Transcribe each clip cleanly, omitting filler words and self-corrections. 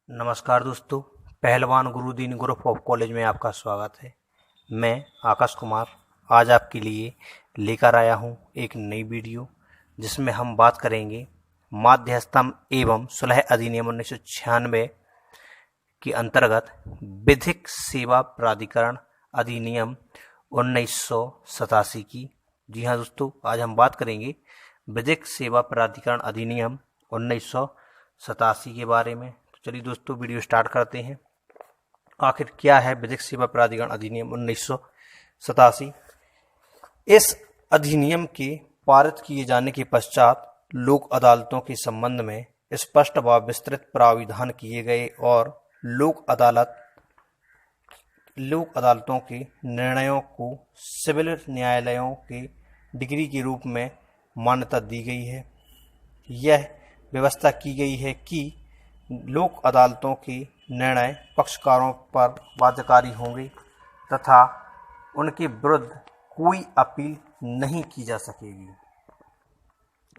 नमस्कार दोस्तों, पहलवान गुरुदीन ग्रुप ऑफ कॉलेज में आपका स्वागत है। मैं आकाश कुमार आज आपके लिए लेकर आया हूं एक नई वीडियो जिसमें हम बात करेंगे माध्यस्थम एवं सुलह अधिनियम 1996 के अंतर्गत विधिक सेवा प्राधिकरण अधिनियम 1987 की। जी हाँ दोस्तों, आज हम बात करेंगे विधिक सेवा प्राधिकरण अधिनियम 1987 के बारे में। चलिए दोस्तों, वीडियो स्टार्ट करते हैं। आखिर क्या है विधिक सेवा प्राधिकरण अधिनियम 1987? इस अधिनियम के पारित किए जाने के पश्चात लोक अदालतों के संबंध में स्पष्ट व विस्तृत प्राविधान किए गए और लोक अदालतों के निर्णयों को सिविल न्यायालयों के डिग्री के रूप में मान्यता दी गई है। यह व्यवस्था की गई है कि लोक अदालतों के निर्णय पक्षकारों पर बाध्यकारी होंगे तथा उनके विरुद्ध कोई अपील नहीं की जा सकेगी।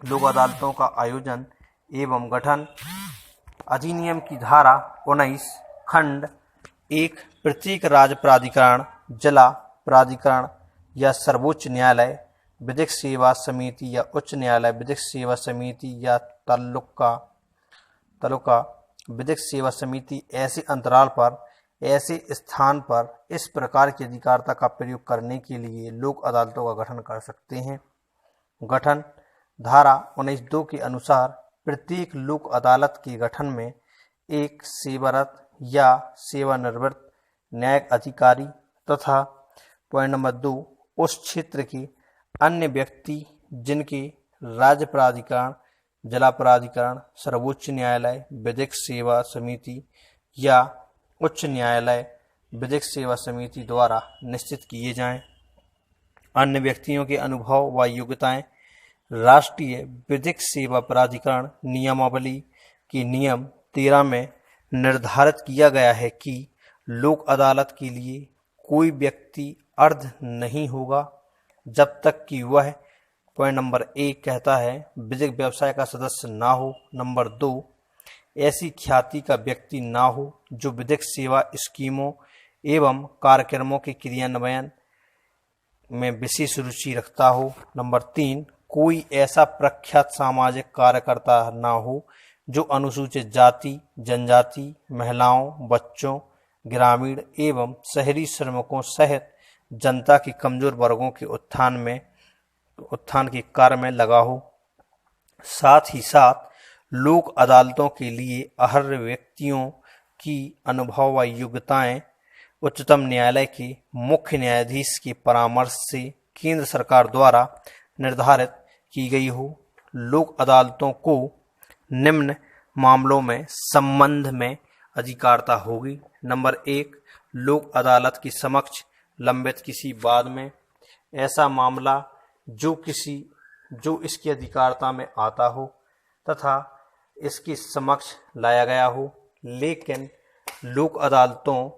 लोक अदालतों का आयोजन एवं गठन अधिनियम की धारा 19 खंड 1 प्रत्येक राज्य प्राधिकरण, जिला प्राधिकरण या सर्वोच्च न्यायालय विधिक सेवा समिति या उच्च न्यायालय विधिक सेवा समिति या तालुका विधिक सेवा समिति ऐसे अंतराल पर, ऐसे स्थान पर इस प्रकार की अधिकारिता का प्रयोग करने के लिए लोक अदालतों का गठन कर सकते हैं। गठन धारा 19(2) के अनुसार प्रत्येक लोक अदालत के गठन में एक सेवारत या सेवानिवृत्त न्यायिक अधिकारी तथा पॉइंट नंबर 2 उस क्षेत्र के अन्य व्यक्ति जिनके राज्य प्राधिकरण, जिला प्राधिकरण, सर्वोच्च न्यायालय विधिक सेवा समिति या उच्च न्यायालय विधिक सेवा समिति द्वारा निश्चित किए जाएं। अन्य व्यक्तियों के अनुभव व योग्यताएं राष्ट्रीय विधिक सेवा प्राधिकरण नियमावली के नियम 13 में निर्धारित किया गया है कि लोक अदालत के लिए कोई व्यक्ति अर्ध नहीं होगा जब तक कि वह पॉइंट नंबर 1 कहता है विधिक व्यवसाय का सदस्य ना हो। नंबर 2 ऐसी ख्याति का व्यक्ति ना हो जो विधिक सेवा स्कीमों एवं कार्यक्रमों के क्रियान्वयन में विशेष रुचि रखता हो। नंबर 3 कोई ऐसा प्रख्यात सामाजिक कार्यकर्ता ना हो जो अनुसूचित जाति, जनजाति, महिलाओं, बच्चों, ग्रामीण एवं शहरी श्रमिकों सहित जनता के कमजोर वर्गों के उत्थान के कार्य में लगा हो। साथ ही साथ लोक अदालतों के लिए अर्ह व्यक्तियों की अनुभव व योग्यताएं उच्चतम न्यायालय के मुख्य न्यायाधीश के परामर्श से केंद्र सरकार द्वारा निर्धारित की गई हो। लोक अदालतों को निम्न मामलों में संबंध में अधिकारिता होगी। नंबर 1 लोक अदालत के समक्ष लंबित किसी वाद में ऐसा मामला जो इसकी अधिकारिता में आता हो तथा इसके समक्ष लाया गया हो, लेकिन लोक अदालतों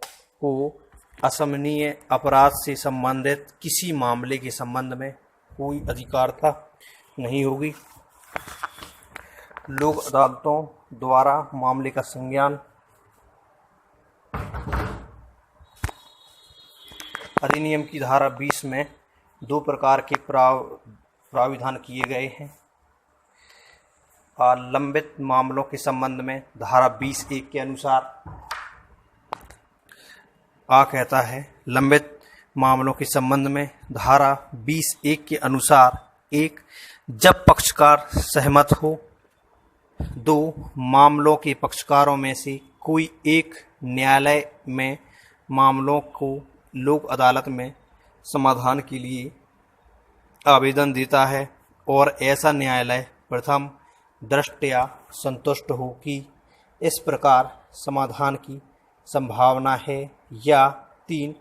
को असमनीय अपराध से संबंधित किसी मामले के संबंध में कोई अधिकारिता नहीं होगी। लोक अदालतों द्वारा मामले का संज्ञान अधिनियम की धारा 20 में 2 प्रकार के प्राविधान किए गए हैं। लंबित मामलों के संबंध में धारा 20(1) के अनुसार कहता है लंबित मामलों के संबंध में धारा 20(1) के अनुसार 1 जब पक्षकार सहमत हो, 2 मामलों के पक्षकारों में से कोई एक न्यायालय में मामलों को लोक अदालत में समाधान के लिए आवेदन देता है और ऐसा न्यायालय प्रथम दृष्टया संतुष्ट हो कि इस प्रकार समाधान की संभावना है, या 3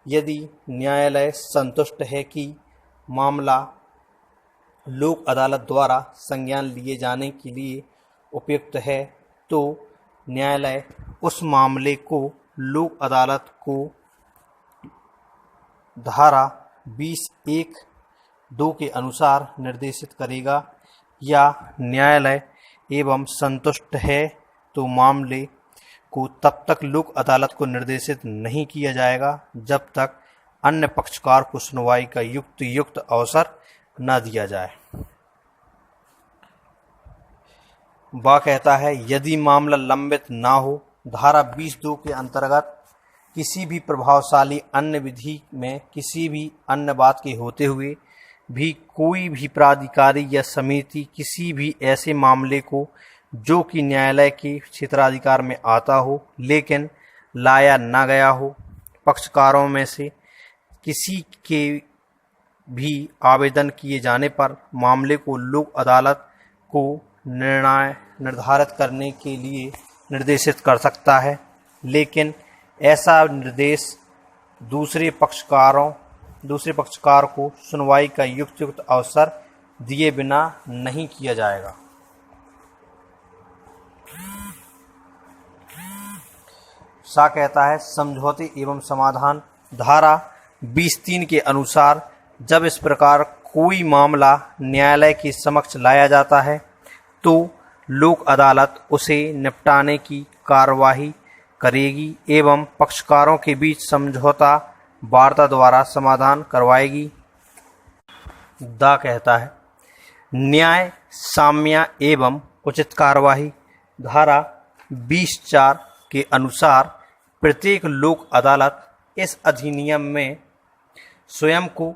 यदि न्यायालय संतुष्ट है कि मामला लोक अदालत द्वारा संज्ञान लिए जाने के लिए उपयुक्त है तो न्यायालय उस मामले को लोक अदालत को धारा 20(1)(2) के अनुसार निर्देशित करेगा, या न्यायालय एवं संतुष्ट है तो मामले को तब तक लोक अदालत को निर्देशित नहीं किया जाएगा जब तक अन्य पक्षकार को सुनवाई का युक्त अवसर न दिया जाए। वह कहता है, यदि मामला लंबित ना हो, धारा 20(2) के अंतर्गत किसी भी प्रभावशाली अन्य विधि में किसी भी अन्य बात के होते हुए भी कोई भी प्राधिकारी या समिति किसी भी ऐसे मामले को जो कि न्यायालय के क्षेत्राधिकार में आता हो लेकिन लाया न गया हो, पक्षकारों में से किसी के भी आवेदन किए जाने पर मामले को लोक अदालत को निर्णय निर्धारित करने के लिए निर्देशित कर सकता है, लेकिन ऐसा निर्देश दूसरे पक्षकार को सुनवाई का युक्त अवसर दिए बिना नहीं किया जाएगा। सा कहता है, समझौते एवं समाधान। धारा 20(3) के अनुसार जब इस प्रकार कोई मामला न्यायालय के समक्ष लाया जाता है तो लोक अदालत उसे निपटाने की कार्यवाही करेगी एवं पक्षकारों के बीच समझौता वार्ता द्वारा समाधान करवाएगी। दा कहता है, न्याय, साम्य एवं उचित कार्यवाही। धारा 20(4) के अनुसार प्रत्येक लोक अदालत इस अधिनियम में स्वयं को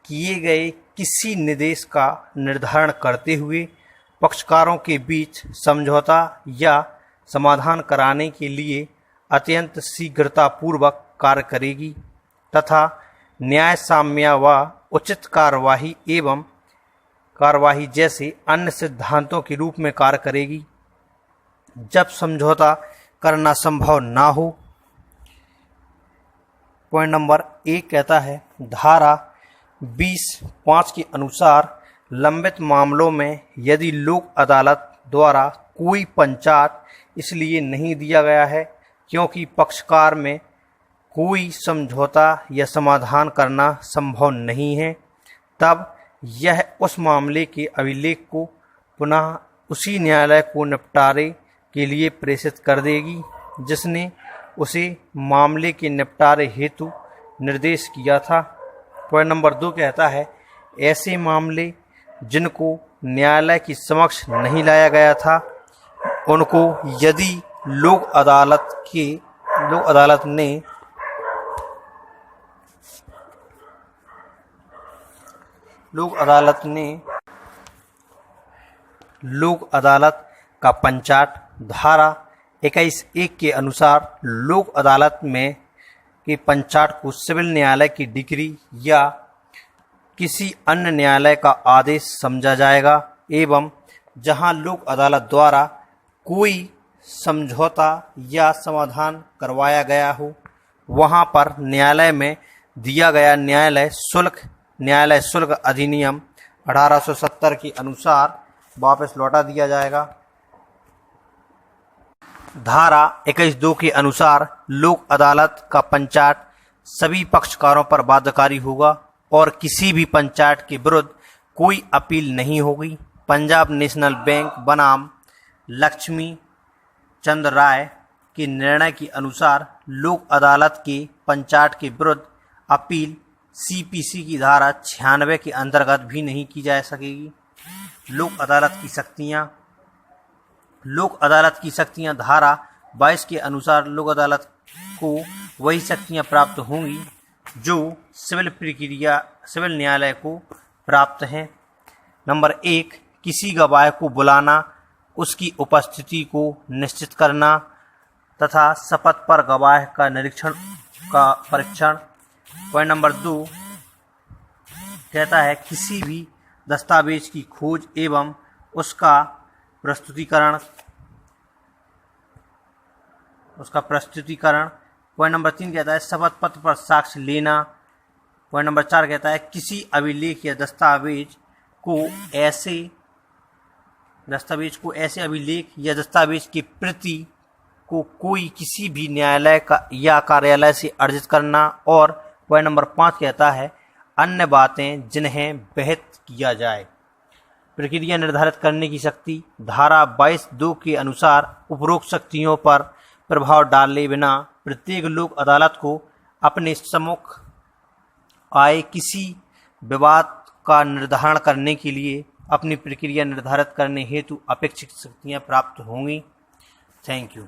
किए गए किसी निर्देश का निर्धारण करते हुए पक्षकारों के बीच समझौता या समाधान कराने के लिए अत्यंत शीघ्रतापूर्वक कार्य करेगी तथा न्याय, साम्य व उचित कार्यवाही जैसे अन्य सिद्धांतों के रूप में कार्य करेगी। जब समझौता करना संभव ना हो, पॉइंट नंबर 1 कहता है, धारा 20(5) के अनुसार लंबित मामलों में यदि लोक अदालत द्वारा कोई पंचाट इसलिए नहीं दिया गया है क्योंकि पक्षकार में कोई समझौता या समाधान करना संभव नहीं है, तब यह उस मामले के अभिलेख को पुनः उसी न्यायालय को निपटारे के लिए प्रेषित कर देगी जिसने उसे मामले के निपटारे हेतु निर्देश किया था। पॉइंट नंबर 2 कहता है, ऐसे मामले जिनको न्यायालय के समक्ष नहीं लाया गया था उनको यदि लोक अदालत का पंचाट। धारा 21(1) के अनुसार लोक अदालत में के पंचाट को सिविल न्यायालय की डिक्री या किसी अन्य न्यायालय का आदेश समझा जाएगा एवं जहां लोक अदालत द्वारा कोई समझौता या समाधान करवाया गया हो वहां पर न्यायालय में दिया गया न्यायालय शुल्क अधिनियम 1870 के अनुसार वापस लौटा दिया जाएगा। धारा 21(2) के अनुसार लोक अदालत का पंचाट सभी पक्षकारों पर बाध्यकारी होगा और किसी भी पंचाट के विरुद्ध कोई अपील नहीं होगी। पंजाब नेशनल बैंक बनाम लक्ष्मी चंद्र राय के निर्णय के अनुसार लोक अदालत के पंचाट के विरुद्ध अपील CPC की धारा 96 के अंतर्गत भी नहीं की जा सकेगी। लोक अदालत की शक्तियां धारा 22 के अनुसार लोक अदालत को वही शक्तियां प्राप्त होंगी जो सिविल न्यायालय को प्राप्त हैं। नंबर 1, किसी गवाह को बुलाना, उसकी उपस्थिति को निश्चित करना तथा शपथ पर गवाह का परीक्षण। पॉइंट नंबर 2 कहता है, किसी भी दस्तावेज की खोज एवं उसका प्रस्तुतिकरण। पॉइंट नंबर 3 कहता है, शपथ पत्र पर साक्ष्य लेना। पॉइंट नंबर 4 कहता है, किसी अभिलेख या दस्तावेज को ऐसे अभिलेख या दस्तावेज की प्रति को कोई किसी भी न्यायालय का या कार्यालय से अर्जित करना। और पॉइंट नंबर 5 कहता है, अन्य बातें जिन्हें विहित किया जाए। प्रक्रिया निर्धारित करने की शक्ति। धारा 22(2) के अनुसार उपरोक्त शक्तियों पर प्रभाव डाले बिना प्रत्येक लोक अदालत को अपने सम्मुख आए किसी विवाद का निर्धारण करने के लिए अपनी प्रक्रिया निर्धारित करने हेतु अपेक्षित शक्तियाँ प्राप्त होंगी। Thank you.